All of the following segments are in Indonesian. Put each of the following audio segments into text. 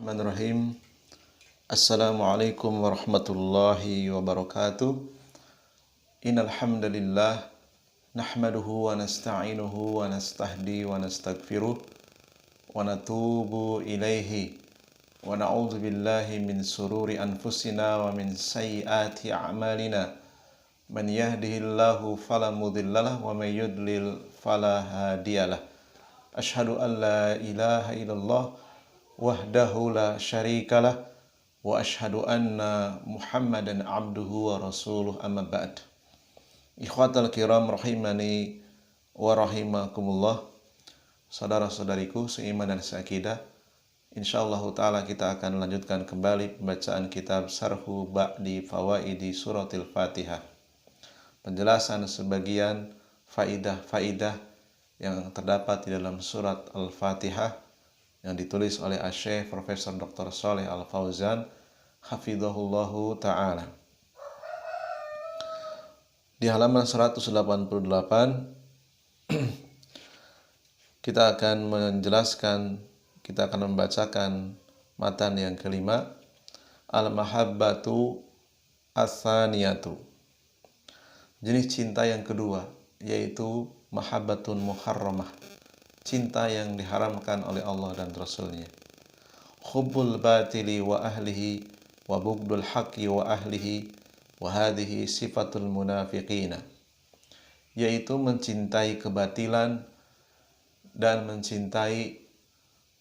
Bismillahirrahmanirrahim. Assalamualaikum warahmatullahi wabarakatuh. Innal hamdalillah nahmaduhu wa nasta'inuhu wa nastahdi wa nastaghfiruh wa natubu ilaihi wa na'udzu billahi min sururi anfusina wa min sayyiati a'malina. Man yahdihillahu fala mudhillalah wa may yudlil fala hadiyalah. Asyhadu an la ilaha illallah wahdahu la syarikalah wa asyhadu anna Muhammadan abduhu wa rasuluh, amma ba'd. Ikhwatal kiram rahimani wa rahimakumullah. Saudara-saudariku seiman dan seakidah, insyaallah taala kita akan lanjutkan kembali pembacaan kitab Sarhu Ba'di Fawaidi Suratil Fatihah. Penjelasan sebagian faidah-faidah yang terdapat di dalam surat Al-Fatihah yang ditulis oleh Asy-Syaikh Profesor Dr. Shalih Al-Fauzan hafizahullahu ta'ala. Di halaman 188 kita akan membacakan matan yang kelima, Al-Mahabbatu As-Saniyatu. Jenis cinta yang kedua yaitu Mahabbatun Muharramah, cinta yang diharamkan oleh Allah dan Rasulnya. Hubbul batili wa ahlihi wa bughdul haqqi wa ahlihi wa hadhihi sifatul munafiqina, yaitu mencintai kebatilan dan mencintai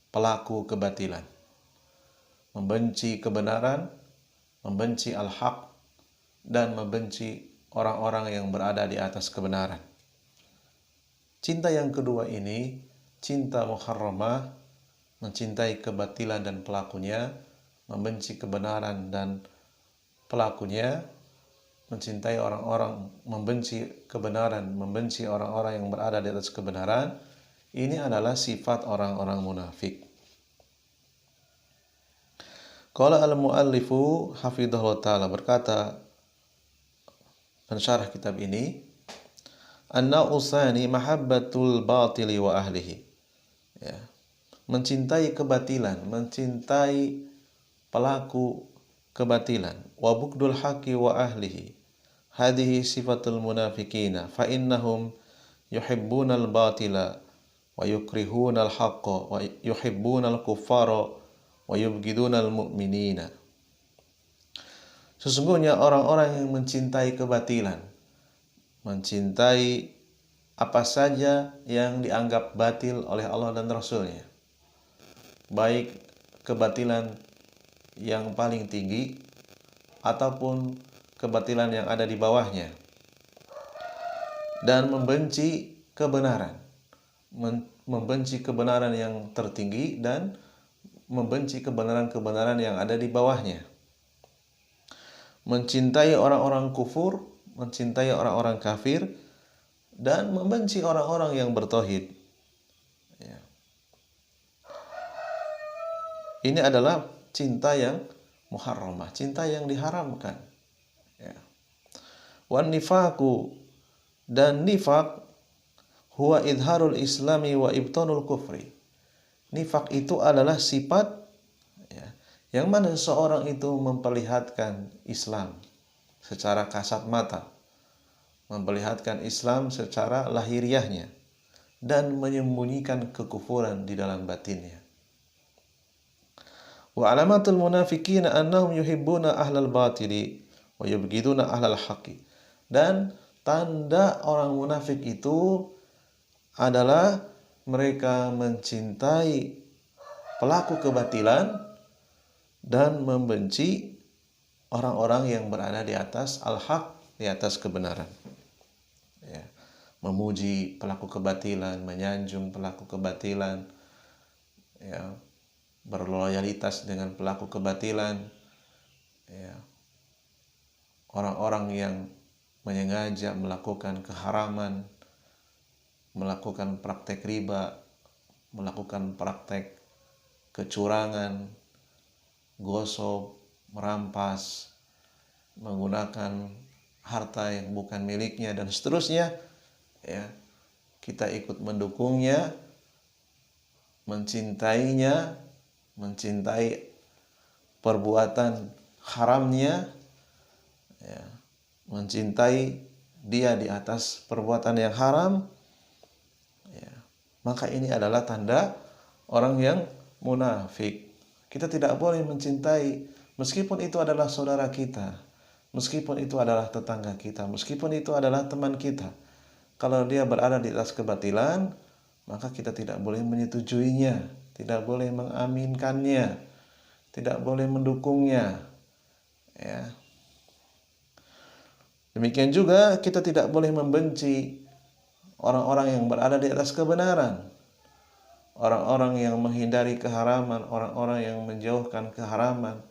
pelaku kebatilan, membenci kebenaran, membenci al-haq, dan membenci orang-orang yang berada di atas kebenaran. Cinta yang kedua ini, cinta muharramah, mencintai kebatilan dan pelakunya, membenci kebenaran dan pelakunya, mencintai orang-orang, membenci kebenaran, membenci orang-orang yang berada di atas kebenaran. Ini adalah sifat orang-orang munafik. Qala al-muallifu hafidhahullah ta'ala, berkata pensyarah kitab ini, An-na'usani mahabbatul batili wa ahlihi, ya, mencintai kebatilan, mencintai pelaku kebatilan, wa bughdul haqqi wa ahlihi, hadhihi sifatul munafiqina fa innahum yuhibbunal batila wa yukrihunal haqqa wa yuhibbunal kuffara wa yubghidunal mu'minina. Sesungguhnya orang-orang yang mencintai kebatilan, mencintai apa saja yang dianggap batil oleh Allah dan Rasulnya, baik kebatilan yang paling tinggi ataupun kebatilan yang ada di bawahnya, dan membenci kebenaran, membenci kebenaran yang tertinggi dan membenci kebenaran-kebenaran yang ada di bawahnya, mencintai orang-orang kufur, mencintai orang-orang kafir, dan membenci orang-orang yang bertauhid. Ya. Ini adalah cinta yang muharramah, cinta yang diharamkan. Ya. Wan nifaqu, dan nifaq huwa idharul islami wa ibtanul kufri. Nifaq itu adalah sifat, ya, yang mana seorang itu memperlihatkan Islam secara kasat mata, memperlihatkan Islam secara lahiriahnya, dan menyembunyikan kekufuran di dalam batinnya. Wa alamatul munafiqina annahum yuhibbuna ahlal batili wa yubghiduna ahlal haqqi. Dan tanda orang munafik itu adalah mereka mencintai pelaku kebatilan dan membenci orang-orang yang berada di atas al-haq, di atas kebenaran. Ya. Memuji pelaku kebatilan, menyanjung pelaku kebatilan, ya, berloyalitas dengan pelaku kebatilan, ya. Orang-orang yang menyengaja melakukan keharaman, melakukan praktek riba, melakukan praktek kecurangan, gosok, merampas, menggunakan harta yang bukan miliknya, dan seterusnya, ya, kita ikut mendukungnya, mencintainya, mencintai perbuatan haramnya, ya, mencintai dia di atas perbuatan yang haram, ya, maka ini adalah tanda orang yang munafik. Kita tidak boleh mencintai meskipun itu adalah saudara kita, meskipun itu adalah tetangga kita, meskipun itu adalah teman kita. Kalau dia berada di atas kebatilan, maka kita tidak boleh menyetujuinya, tidak boleh mengaminkannya, tidak boleh mendukungnya, ya. Demikian juga kita tidak boleh membenci orang-orang yang berada di atas kebenaran, orang-orang yang menghindari keharaman, orang-orang yang menjauhkan keharaman,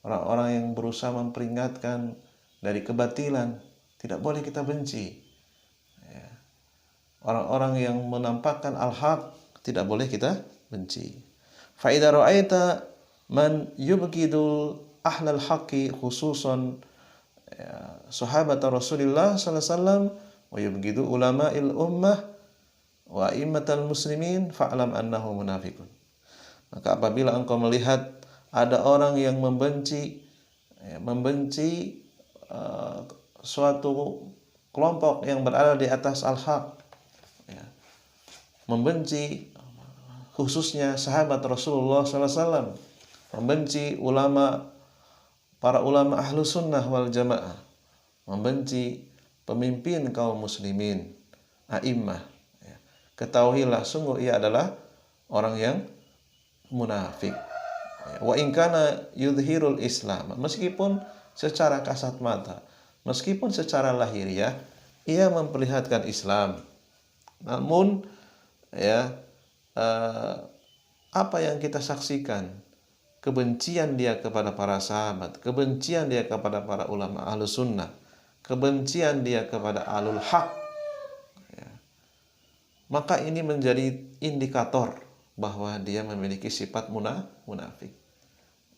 orang-orang yang berusaha memperingatkan dari kebatilan, tidak boleh kita benci. Orang-orang yang menampakkan al-haq tidak boleh kita benci. Fa idza ra'aita man yubghidul ahlal haqqi khususan, ya, sahabat Rasulullah sallallahu alaihi wasallam wa yubghidu ulama'il ummah wa immatal muslimin fa'lam annahu munafiqun. Maka apabila engkau melihat ada orang yang membenci suatu kelompok yang berada di atas al-haq, ya, membenci khususnya sahabat Rasulullah SAW, membenci para ulama ahlu sunnah wal jamaah, membenci pemimpin kaum muslimin, a'immah, ya, ketahuilah sungguh ia adalah orang yang munafik. Wa in kana yudhirul Islam, meskipun secara kasat mata, meskipun secara lahiriah ia memperlihatkan Islam, namun, ya, apa yang kita saksikan, kebencian dia kepada para sahabat, kebencian dia kepada para ulama ahlu sunnah, kebencian dia kepada ahlul haq, ya, maka ini menjadi indikator bahwa dia memiliki sifat munafik.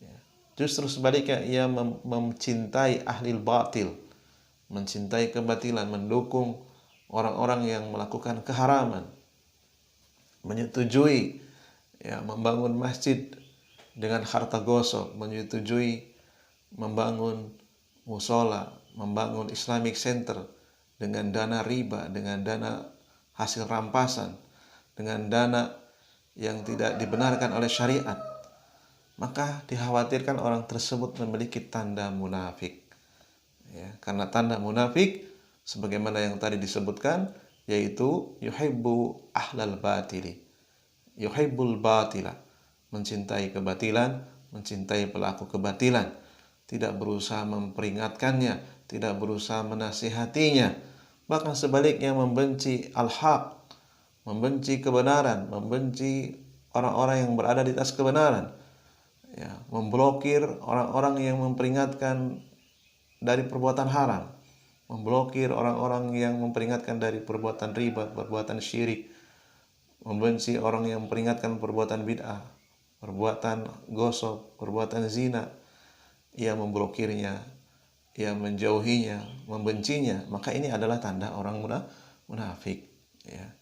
Ya. Justru sebaliknya, ia mencintai ahlil batil, mencintai kebatilan, mendukung orang-orang yang melakukan keharaman, menyetujui, ya, membangun masjid dengan harta gosok, menyetujui membangun musola, membangun Islamic Center dengan dana riba, dengan dana hasil rampasan, dengan dana yang tidak dibenarkan oleh syariat, maka dikhawatirkan orang tersebut memiliki tanda munafik. Ya, karena tanda munafik sebagaimana yang tadi disebutkan, yaitu yuhibbu ahlal batili, yuhibbul batila, mencintai kebatilan, mencintai pelaku kebatilan, tidak berusaha memperingatkannya, tidak berusaha menasihatinya, bahkan sebaliknya membenci al-haq, membenci kebenaran, membenci orang-orang yang berada di atas kebenaran, ya, memblokir orang-orang yang memperingatkan dari perbuatan haram, memblokir orang-orang yang memperingatkan dari perbuatan riba, perbuatan syirik, membenci orang yang memperingatkan perbuatan bid'ah, perbuatan gosok, perbuatan zina, ia memblokirnya, ia menjauhinya, membencinya, maka ini adalah tanda orang munafik, ya.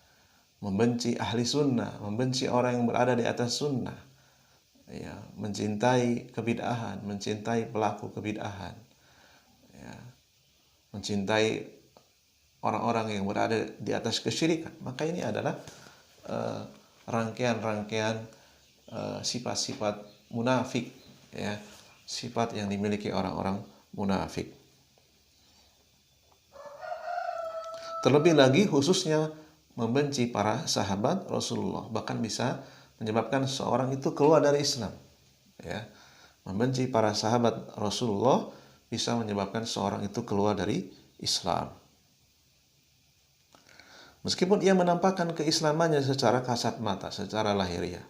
Membenci ahli sunnah, membenci orang yang berada di atas sunnah, ya, mencintai kebid'ahan, mencintai pelaku kebid'ahan, ya, mencintai orang-orang yang berada di atas kesyirikan, maka ini adalah rangkaian-rangkaian sifat-sifat munafik, ya, sifat yang dimiliki orang-orang munafik. Terlebih lagi khususnya membenci para sahabat Rasulullah, bahkan bisa menyebabkan seorang itu keluar dari Islam, ya. Membenci para sahabat Rasulullah bisa menyebabkan seorang itu keluar dari Islam. Meskipun ia menampakkan keislamannya secara kasat mata, secara lahiriah.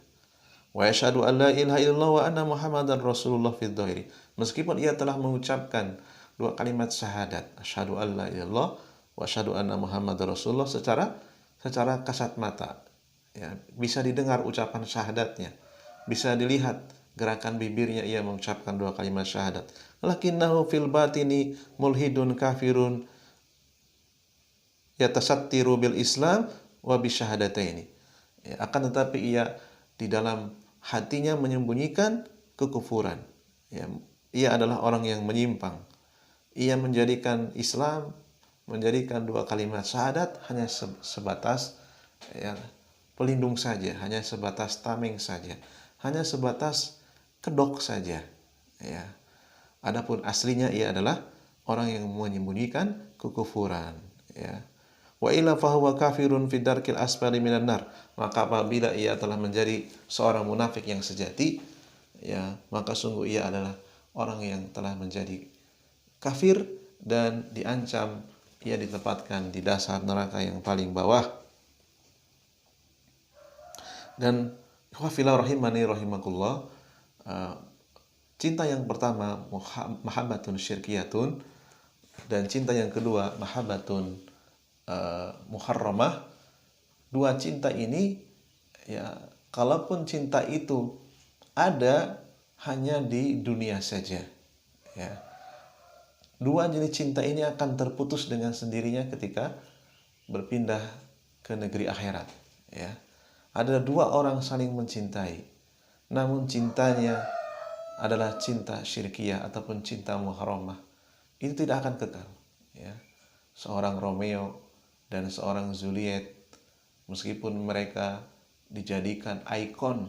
Wa yashhadu an la ilaha illallah wa anna Muhammadar Rasulullah fid dhahiri. Meskipun ia telah mengucapkan dua kalimat syahadat, asyhadu an la ilaha illallah wa asyhadu anna Muhammadar Rasulullah secara kasat mata, ya, bisa didengar ucapan syahadatnya, bisa dilihat gerakan bibirnya ia mengucapkan dua kalimat syahadat. Lakinnahu fil batini mulhidun kafirun yatasattiru bil Islam wa bisyahadataini. Ya, akan tetapi ia di dalam hatinya menyembunyikan kekufuran, ya, ia adalah orang yang menyimpang. Ia menjadikan Islam, menjadikan dua kalimat syahadat hanya sebatas ya, pelindung saja, hanya sebatas tameng saja, hanya sebatas kedok saja. Ya. Adapun aslinya ia adalah orang yang menyembunyikan kekufuran. Ya. Wa illa fahuwa kafirun fi darkil asfali minan nar. Maka apabila ia telah menjadi seorang munafik yang sejati, ya, maka sungguh ia adalah orang yang telah menjadi kafir dan diancam ia ditempatkan di dasar neraka yang paling bawah. Dan ikhwafillah rahimani rahimakumullah, cinta yang pertama mahabbatun syirkiyatun, dan cinta yang kedua mahabbatun muharramah. Dua cinta ini, ya, kalaupun cinta itu ada hanya di dunia saja, ya, dua jenis cinta ini akan terputus dengan sendirinya ketika berpindah ke negeri akhirat. Ya, ada dua orang saling mencintai, namun cintanya adalah cinta syirkiyah ataupun cinta muharramah. Itu tidak akan kekal. Ya, seorang Romeo dan seorang Juliet, meskipun mereka dijadikan ikon,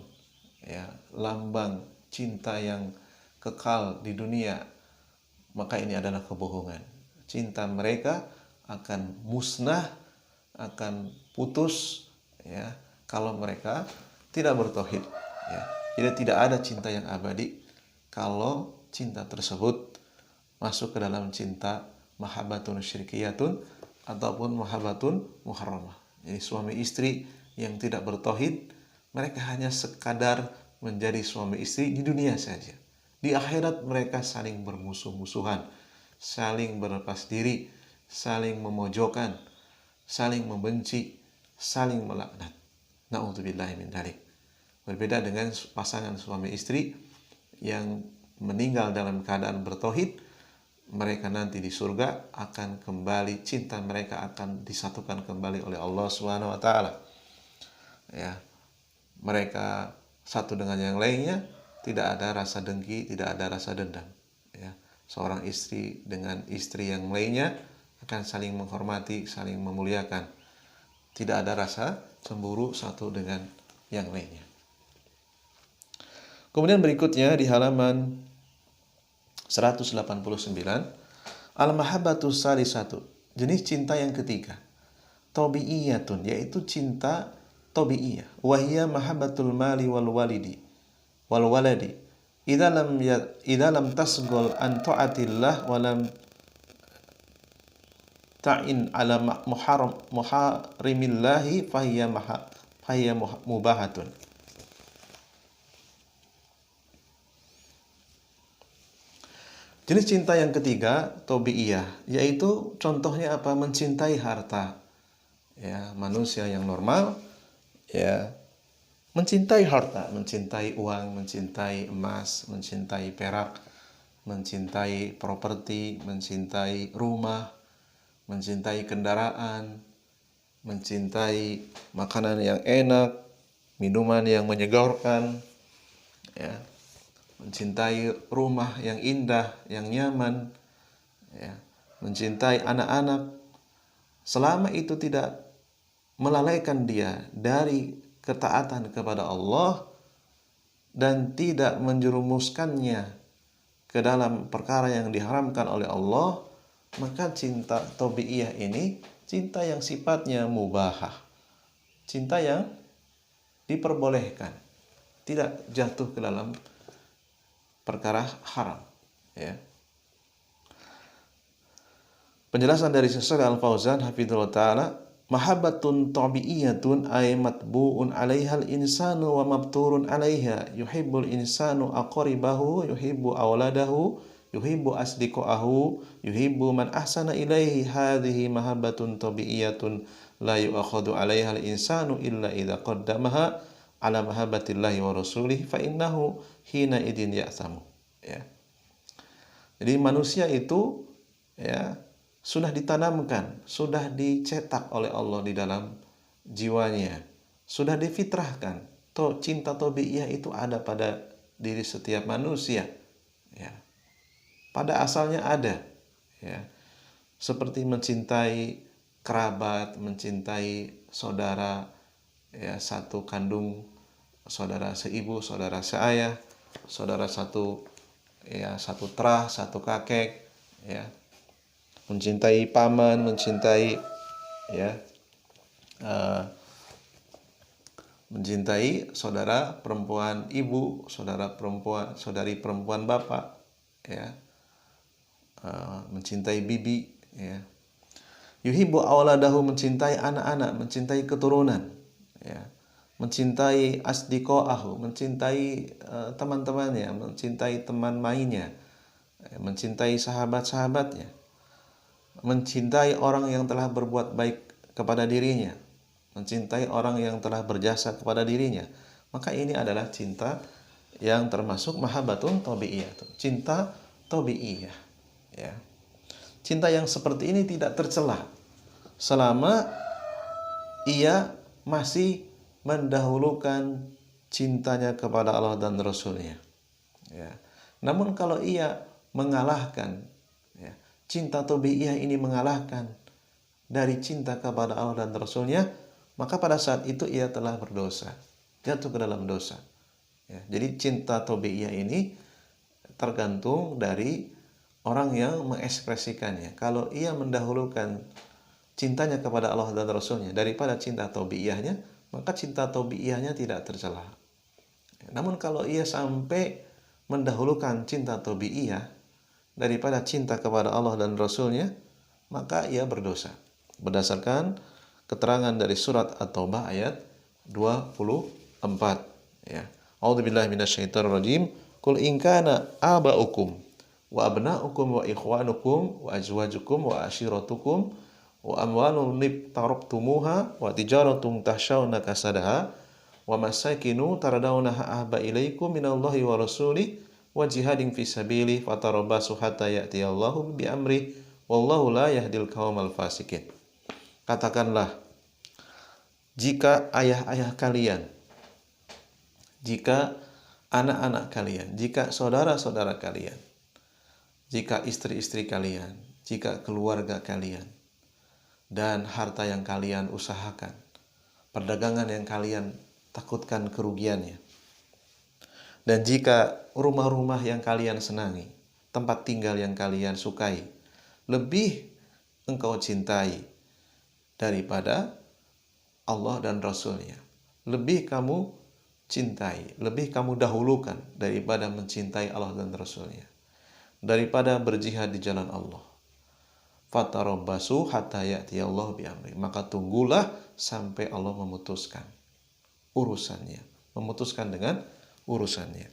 ya, lambang cinta yang kekal di dunia, maka ini adalah kebohongan. Cinta mereka akan musnah, akan putus, ya, kalau mereka tidak bertauhid. Ya. Jadi tidak ada cinta yang abadi kalau cinta tersebut masuk ke dalam cinta mahabbatun syirkiyatun ataupun mahabbatun muharramah. Jadi suami istri yang tidak bertauhid, mereka hanya sekadar menjadi suami istri di dunia saja. Di akhirat mereka saling bermusuh-musuhan, saling berlepas diri, saling memojokkan, saling membenci, saling melaknat. Na'udzubillahi min dzalik. Berbeda dengan pasangan suami istri yang meninggal dalam keadaan bertauhid, mereka nanti di surga akan kembali, cinta mereka akan disatukan kembali oleh Allah Subhanahu wa taala. Ya. Mereka satu dengan yang lainnya, tidak ada rasa dengki, tidak ada rasa dendam. Ya. Seorang istri dengan istri yang lainnya akan saling menghormati, saling memuliakan. Tidak ada rasa cemburu satu dengan yang lainnya. Kemudian berikutnya di halaman 189, al-mahabbatu salisatu, jenis cinta yang ketiga, tabi'iyatun, yaitu cinta tabi'iyah. Wa hiya mahabbatul mali wal waladi idza lam tasgol an ta'atillah wa lam ta'in ala muharrimillahi fahiya mubahatun. Jenis cinta yang ketiga, tabi'iyah, yaitu contohnya apa? Mencintai harta. Ya, manusia yang normal, ya, mencintai harta, mencintai uang, mencintai emas, mencintai perak, mencintai properti, mencintai rumah, mencintai kendaraan, mencintai makanan yang enak, minuman yang menyegarkan, ya, mencintai rumah yang indah, yang nyaman, ya, mencintai anak-anak, selama itu tidak melalaikan dia dari ketaatan kepada Allah dan tidak menjerumuskannya ke dalam perkara yang diharamkan oleh Allah, maka cinta tabi'iyah ini cinta yang sifatnya mubahah, cinta yang diperbolehkan, tidak jatuh ke dalam perkara haram. Ya. Penjelasan dari Syekh Al-Fauzan hafizahullah taala, mahabbatun tabi'iyatun ay matbu'un 'alaihal insanu wa mabturun 'alaiha, yuhibbul insanu aqribahu, yuhibbu auladahu, yuhibbu asdiqahu, yuhibbu man ahsana ilaihi. Hadhihi mahabbatun tabi'iyatun la yu'akhadhu 'alaihal insanu illa idza qaddamaha ala mahabbatillahi wa rasulih fa innahu hina idin ya'samu. Ya. Jadi manusia itu, ya, sudah ditanamkan, sudah dicetak oleh Allah di dalam jiwanya, sudah difitrahkan. Cinta tabi'iyah itu ada pada diri setiap manusia. ya. Pada asalnya ada, ya. Seperti mencintai kerabat, mencintai saudara, ya, satu kandung, saudara seibu, saudara seayah, saudara satu, ya, satu terah, satu kakek, ya. Mencintai paman, mencintai, ya, mencintai saudara perempuan ibu, saudari perempuan bapak, ya, mencintai bibi, ya. Yuhibbu awladahu, mencintai anak-anak, mencintai keturunan, ya. Mencintai asdiqo'ahu, mencintai teman-temannya, mencintai teman mainnya, mencintai sahabat-sahabatnya, mencintai orang yang telah berbuat baik kepada dirinya, mencintai orang yang telah berjasa kepada dirinya. Maka ini adalah cinta yang termasuk mahabbatun tabi'iyah, cinta tabi'iyah, ya. Cinta yang seperti ini tidak tercela selama ia masih mendahulukan cintanya kepada Allah dan Rasul-Nya, ya. Namun kalau ia mengalahkan, ya, cinta tabi'iyah ini mengalahkan dari cinta kepada Allah dan Rasul-Nya, maka pada saat itu ia telah berdosa, jatuh ke dalam dosa, ya. Jadi cinta tabi'iyah ini tergantung dari orang yang mengekspresikannya. Kalau ia mendahulukan cintanya kepada Allah dan Rasul-Nya daripada cinta tabi'iyahnya, maka cinta tabi'iyahnya tidak tercela. Namun kalau ia sampai mendahulukan cinta tabi'iyah daripada cinta kepada Allah dan Rasul-Nya, maka ia berdosa. Berdasarkan keterangan dari surat At-Taubah ayat 24, ya. A'udzubillahi minasyaitonirrajim. Qul in kana aba'ukum wa abna'ukum wa ikhwanukum wa azwajukum wa ashiratukum wa amwalun iqtaraftumuha wa tijaratun tahshawna kasadaha wa masakinu taradawnaha ahabba ilaikum minallahi wa rasulih wa jihadin fi sabilihi fatarabbasu hatta ya'tiyallahu bi amri wallahu la yahdil qaumal fasikin. Katakanlah, jika ayah-ayah kalian, jika anak-anak kalian, jika saudara-saudara kalian, jika istri-istri kalian, jika keluarga kalian, dan harta yang kalian usahakan, perdagangan yang kalian takutkan kerugiannya, dan jika rumah-rumah yang kalian senangi, tempat tinggal yang kalian sukai, lebih engkau cintai daripada Allah dan Rasul-Nya, lebih kamu cintai, lebih kamu dahulukan daripada mencintai Allah dan Rasul-Nya, daripada berjihad di jalan Allah, fatarabbasu hatta ya'tiyallahu bi amri, maka tunggulah sampai Allah memutuskan urusannya, memutuskan dengan urusannya.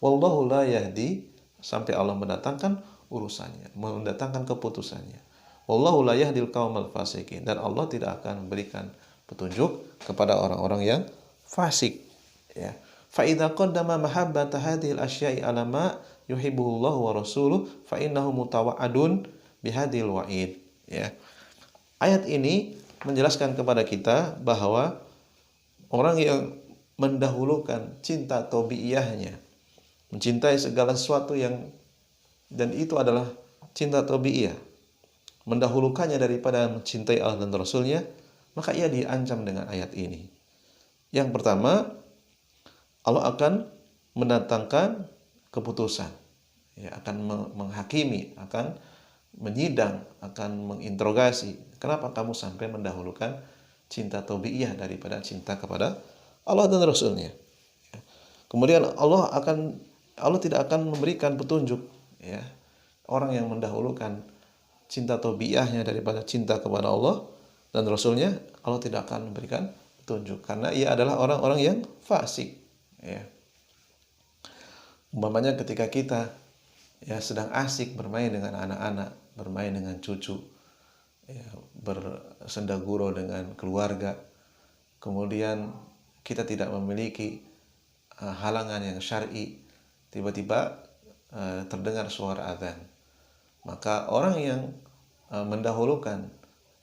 Wallahu la yahdi, sampai Allah mendatangkan urusannya, mendatangkan keputusannya. Wallahu la yahdil qaumal fasikin, dan Allah tidak akan memberikan petunjuk kepada orang-orang yang fasik, ya. Fa idza qaddama mahabbata hadhil asya'i ala ma yuhibbuhullahu wa rasuluhu fa innahu mutawa'adun bihadil wa'id, ya. Ayat ini menjelaskan kepada kita bahwa orang yang mendahulukan cinta tabi'iyahnya, mencintai segala sesuatu yang, dan itu adalah cinta tabi'iyah, mendahulukannya daripada mencintai Allah dan Rasul-Nya, maka ia diancam dengan ayat ini. Yang pertama, Allah akan mendatangkan keputusan, ya, akan menghakimi, akan menyidang, akan menginterogasi. Kenapa kamu sampai mendahulukan cinta tabi'iyah daripada cinta kepada Allah dan Rasul-Nya? Kemudian Allah tidak akan memberikan petunjuk, ya. Orang yang mendahulukan cinta tabi'iyahnya daripada cinta kepada Allah dan Rasul-Nya, Allah tidak akan memberikan petunjuk, karena ia adalah orang-orang yang fasik, ya. Umpamanya ketika kita, ya, sedang asik bermain dengan anak-anak, bermain dengan cucu, ya, bersendaguro dengan keluarga, kemudian kita tidak memiliki halangan yang syar'i, tiba-tiba terdengar suara azan, maka orang yang mendahulukan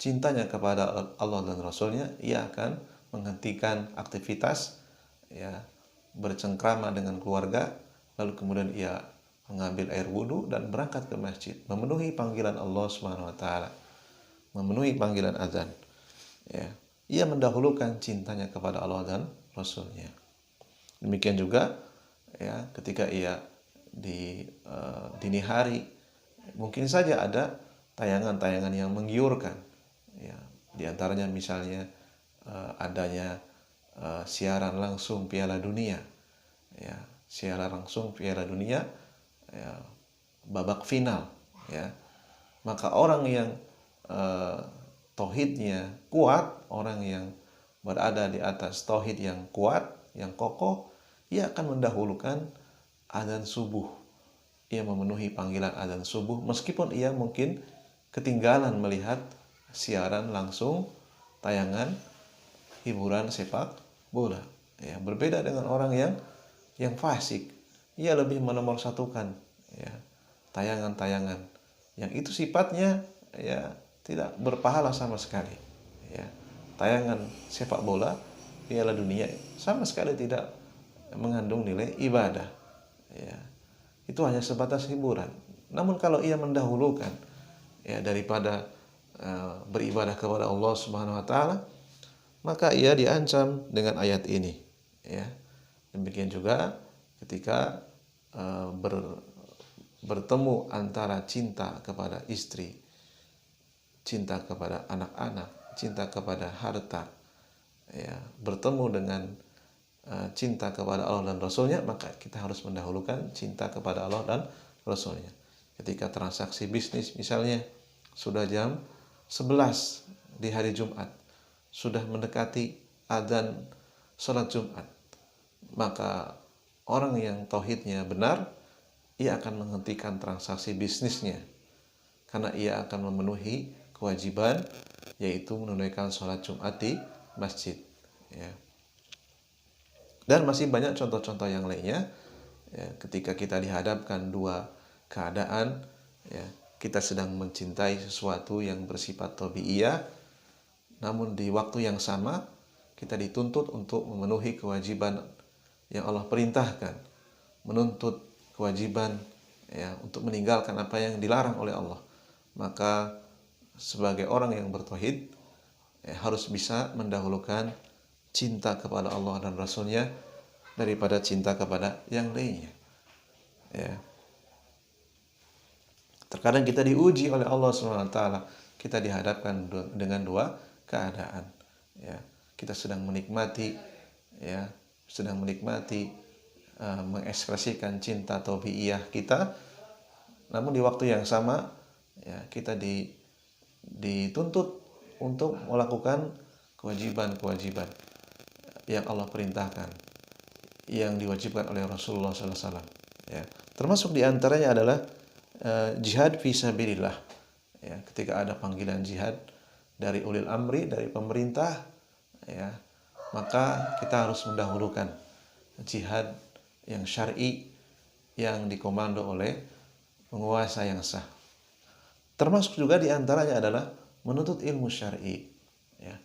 cintanya kepada Allah dan Rasul-Nya, ia akan menghentikan aktivitas, ya, bercengkrama dengan keluarga, lalu kemudian ia mengambil air wudhu dan berangkat ke masjid, memenuhi panggilan Allah Subhanahu wa taala, memenuhi panggilan azan. Ya, ia mendahulukan cintanya kepada Allah dan Rasulnya. Demikian juga ya ketika ia di dini hari, mungkin saja ada tayangan-tayangan yang menggiurkan. Ya, di antaranya misalnya adanya siaran langsung Piala Dunia. Ya, siaran langsung Piala Dunia, ya, babak final. Ya, maka orang yang tauhidnya kuat, orang yang berada di atas tauhid yang kuat, yang kokoh, ia akan mendahulukan adzan subuh. Ia memenuhi panggilan adzan subuh meskipun ia mungkin ketinggalan melihat siaran langsung tayangan hiburan sepak bola. Ya, berbeda dengan orang yang fasik. Ia lebih menomorsatukan ya tayangan-tayangan yang itu sifatnya ya tidak berpahala sama sekali. Ya, tayangan sepak bola Piala Dunia sama sekali tidak mengandung nilai ibadah. Ya, itu hanya sebatas hiburan. Namun kalau ia mendahulukan ya daripada beribadah kepada Allah Subhanahu wa taala, maka ia diancam dengan ayat ini. Ya, demikian juga ketika bertemu antara cinta kepada istri, cinta kepada anak-anak, cinta kepada harta, ya, bertemu dengan cinta kepada Allah dan Rasulnya, maka kita harus mendahulukan cinta kepada Allah dan Rasulnya. Ketika transaksi bisnis misalnya sudah jam 11 di hari Jumat, sudah mendekati adzan sholat Jumat, maka orang yang tauhidnya benar, ia akan menghentikan transaksi bisnisnya karena ia akan memenuhi kewajiban, yaitu menunaikan sholat Jumat di masjid. Ya. Dan masih banyak contoh-contoh yang lainnya. Ya, ketika kita dihadapkan dua keadaan, ya, kita sedang mencintai sesuatu yang bersifat tabiiyah, namun di waktu yang sama kita dituntut untuk memenuhi kewajiban yang Allah perintahkan, menuntut kewajiban ya untuk meninggalkan apa yang dilarang oleh Allah. Maka sebagai orang yang bertauhid harus bisa mendahulukan cinta kepada Allah dan Rasulnya daripada cinta kepada yang lainnya. Ya. Terkadang kita diuji oleh Allah SWT, kita dihadapkan dengan dua keadaan. Ya. Kita sedang menikmati, ya, mengekspresikan cinta tabiiyah kita, namun di waktu yang sama, ya, kita dituntut untuk melakukan kewajiban-kewajiban yang Allah perintahkan, yang diwajibkan oleh Rasulullah SAW. Ya, termasuk diantaranya adalah jihad fi sabilillah. Ya, ketika ada panggilan jihad dari ulil amri, dari pemerintah, ya, maka kita harus mendahulukan jihad yang syar'i yang dikomando oleh penguasa yang sah. Termasuk juga diantaranya adalah menuntut ilmu syar'i. Ya.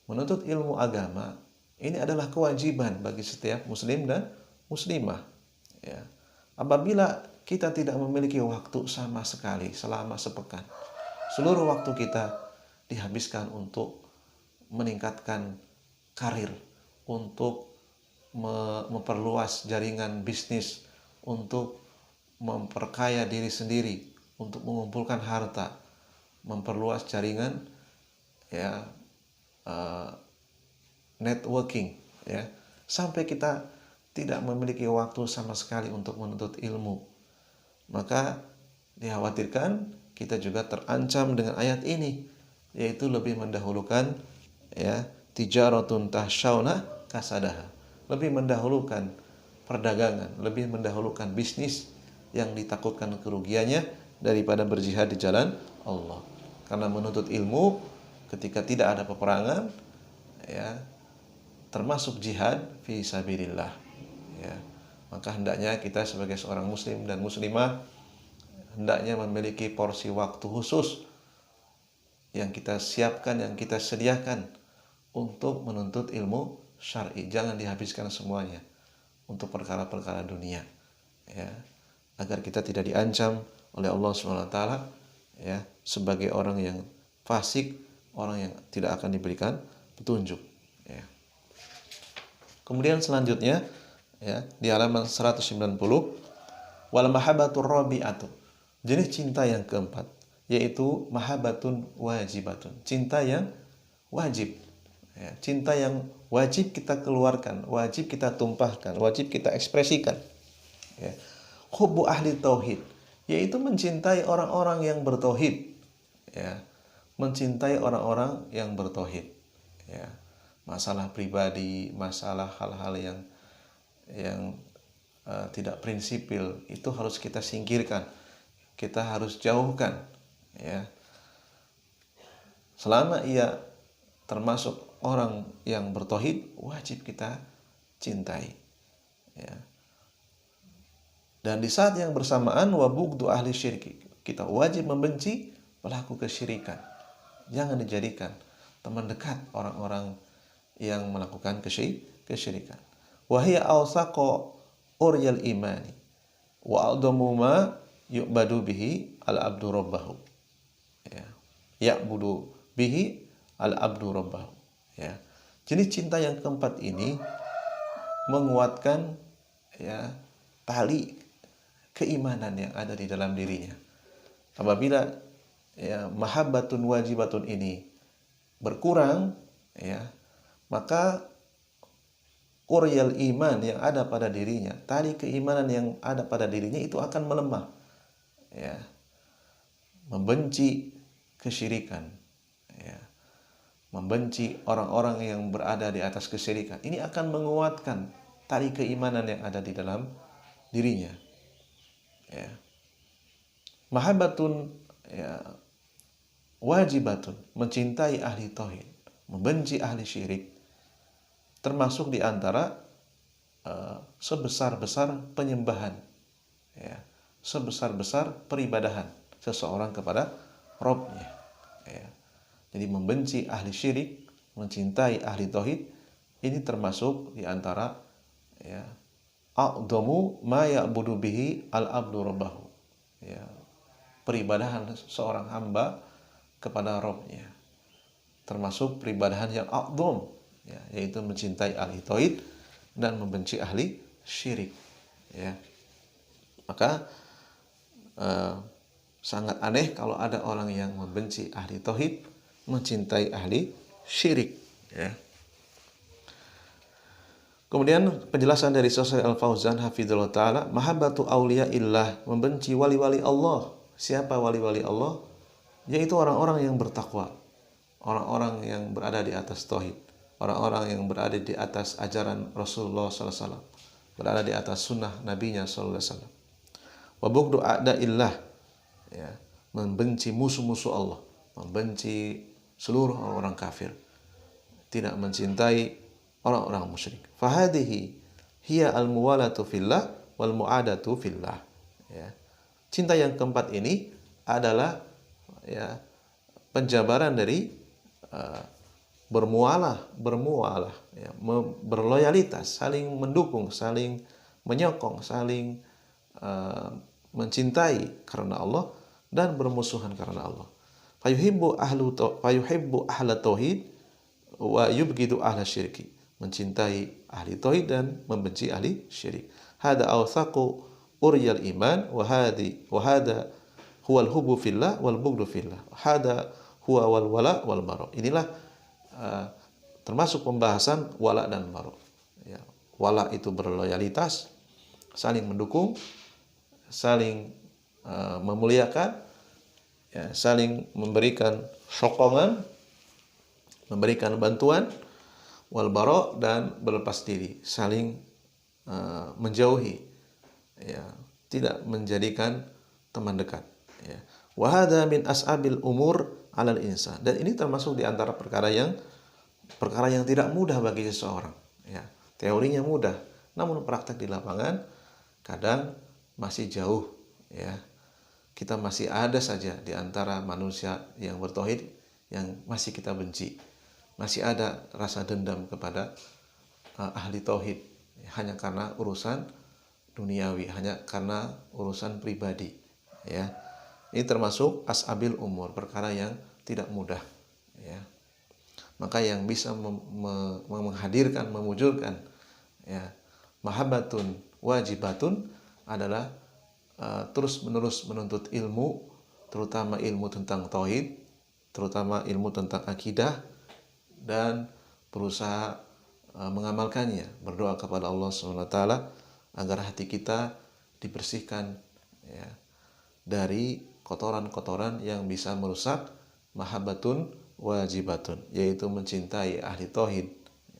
Menuntut ilmu agama ini adalah kewajiban bagi setiap muslim dan muslimah. Ya. Apabila kita tidak memiliki waktu sama sekali selama sepekan, seluruh waktu kita dihabiskan untuk meningkatkan karir, untuk memperluas jaringan bisnis, untuk memperkaya diri sendiri, untuk mengumpulkan harta, memperluas jaringan, ya, networking, ya, sampai kita tidak memiliki waktu sama sekali untuk menuntut ilmu, maka dikhawatirkan kita juga terancam dengan ayat ini, yaitu lebih mendahulukan ya tijaratun tahsyauna kasadaha, lebih mendahulukan perdagangan, lebih mendahulukan bisnis yang ditakutkan kerugiannya daripada berjihad di jalan Allah. Karena menuntut ilmu ketika tidak ada peperangan, ya, termasuk jihad fi sabilillah. Ya, maka hendaknya kita sebagai seorang muslim dan muslimah hendaknya memiliki porsi waktu khusus yang kita siapkan, yang kita sediakan untuk menuntut ilmu syar'i. Jangan dihabiskan semuanya untuk perkara-perkara dunia. Ya. agar kita tidak diancam oleh Allah SWT ya sebagai orang yang fasik, orang yang tidak akan diberikan petunjuk ya. Kemudian selanjutnya ya di halaman 190, wal mahabbatur rabi'atu, jenis cinta yang keempat yaitu mahabbatun wajibatun, cinta yang wajib ya, cinta yang wajib kita keluarkan, wajib kita tumpahkan, wajib kita ekspresikan ya. Hubbu ahli tauhid, yaitu mencintai orang-orang yang bertauhid ya, mencintai orang-orang yang bertauhid ya. Masalah pribadi, masalah hal-hal yang tidak prinsipil itu harus kita singkirkan, kita harus jauhkan ya. Selama ia termasuk orang yang bertauhid, wajib kita cintai ya. Dan di saat yang bersamaan wa bugdu ahli syirki, kita wajib membenci pelaku kesyirikan. Jangan dijadikan teman dekat orang-orang yang melakukan kesyirikan. Wa hiya awsaqa uryal imani wa a'damu ma yu'badu bihi al-abdu rabbahu ya. Ya'budu bihi al-abdu rabbahu ya. Jenis cinta yang keempat ini menguatkan ya tali keimanan yang ada di dalam dirinya. Apabila ya mahabbatun wajibatun ini berkurang ya, maka uryal iman yang ada pada dirinya, tali keimanan yang ada pada dirinya itu akan melemah ya. Membenci kesyirikan ya, membenci orang-orang yang berada di atas kesyirikan, ini akan menguatkan tali keimanan yang ada di dalam dirinya ya. Mahabbatun ya wajibatun, mencintai ahli tauhid, membenci ahli syirik, termasuk di antara sebesar-besar penyembahan ya, sebesar-besar peribadahan seseorang kepada Rabb-nya ya. Jadi membenci ahli syirik, mencintai ahli tauhid, ini termasuk di antara ya a'dhamu ma ya'budu bihi al-abdu rabbahu ya, peribadahan seorang hamba kepada Rabb-nya, termasuk peribadahan yang a'dham ya, yaitu mencintai ahli tauhid dan membenci ahli syirik ya. Maka sangat aneh kalau ada orang yang membenci ahli tauhid, mencintai ahli syirik ya. Kemudian penjelasan dari Syekh Al-Fauzan hafizallahu taala, mahabbatu auliya illah, membenci wali-wali Allah. Siapa wali-wali Allah? Yaitu orang-orang yang bertakwa, orang-orang yang berada di atas tauhid, orang-orang yang berada di atas ajaran Rasulullah sallallahu alaihi wasallam, berada di atas sunnah nabinya sallallahu alaihi wasallam. Wa bughdu a'daillah ya, membenci musuh-musuh Allah, membenci seluruh orang-orang kafir, tidak mencintai orang-orang musyrik. Fahadihi hiya al-muwalatu fillah wal mu'adatu fillah ya. Cinta yang keempat ini adalah ya penjabaran dari bermualah ya, berloyalitas, saling mendukung, saling menyokong, saling mencintai karena Allah dan bermusuhan karena Allah. Fayuhibbu ahla tauhid wa yubghidu ahla syirki, mencintai ahli tauhid dan membenci ahli syirik. Hada awsaqu uryal iman wa hada huwa al-hubbu fillah wal bughdu fillah. Hada huwa wal wala wal bara. Inilah termasuk pembahasan wala dan bara. Ya, wala itu berloyalitas, saling mendukung, saling memuliakan, ya, saling memberikan sokongan, memberikan bantuan. Wal bara, dan berlepas diri, saling menjauhi ya, tidak menjadikan teman dekat ya. Wa hadza min as'abil umur 'alal insan, dan ini termasuk di antara perkara yang tidak mudah bagi seseorang ya. Teorinya mudah, namun praktek di lapangan kadang masih jauh ya. Kita masih ada saja di antara manusia yang bertauhid yang masih kita benci. Masih ada rasa dendam kepada ahli tauhid hanya karena urusan duniawi, hanya karena urusan pribadi, ya. Ini termasuk as'abil umur, perkara yang tidak mudah, ya. Maka yang bisa menghadirkan, memujulkan, ya, mahabbatun wajibatun adalah terus-menerus menuntut ilmu, terutama ilmu tentang tauhid, terutama ilmu tentang akidah, dan berusaha mengamalkannya, berdoa kepada Allah SWT agar hati kita dibersihkan, ya, dari kotoran-kotoran yang bisa merusak mahabbatun wajibatun, yaitu mencintai ahli tauhid,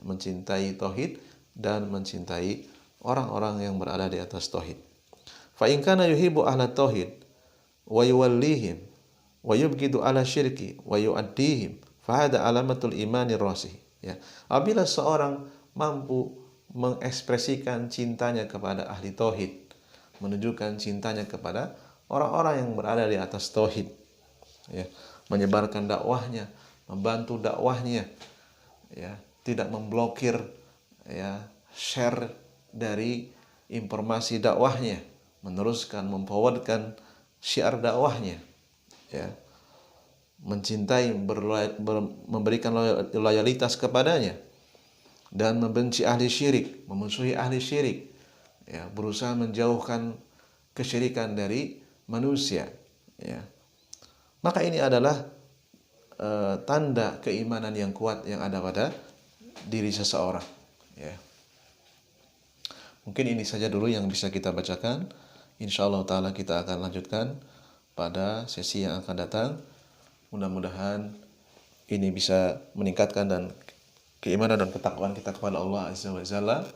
mencintai tauhid dan mencintai orang-orang yang berada di atas tauhid. Fa in kana yuhibbu ahla tauhid wa yuwallihim wa yubghidu ala syirki wa yu'addihim fa hada alamatul imanir rasih, ya. Apabila seorang mampu mengekspresikan cintanya kepada ahli tauhid, menunjukkan cintanya kepada orang-orang yang berada di atas tauhid, ya, menyebarkan dakwahnya, membantu dakwahnya, ya, tidak memblokir, ya, share dari informasi dakwahnya, meneruskan, memforwardkan syiar dakwahnya, ya, mencintai, memberikan loyalitas kepadanya, dan membenci ahli syirik, memusuhi ahli syirik, ya, berusaha menjauhkan kesyirikan dari manusia, ya. Maka ini adalah tanda keimanan yang kuat yang ada pada diri seseorang, ya. Mungkin ini saja dulu yang bisa kita bacakan. Insyaallah taala kita akan lanjutkan pada sesi yang akan datang. Mudah-mudahan ini bisa meningkatkan dan keimanan dan ketakwaan kita kepada Allah Azza wa Jalla,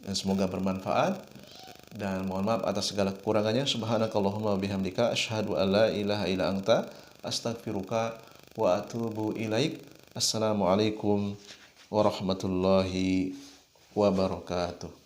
dan semoga bermanfaat. Dan mohon maaf atas segala kekurangannya. Subhanakallahumma wa bihamdika asyhadu an la ilaha illa anta astaghfiruka wa atubu ilaik. Assalamualaikum warahmatullahi wabarakatuh.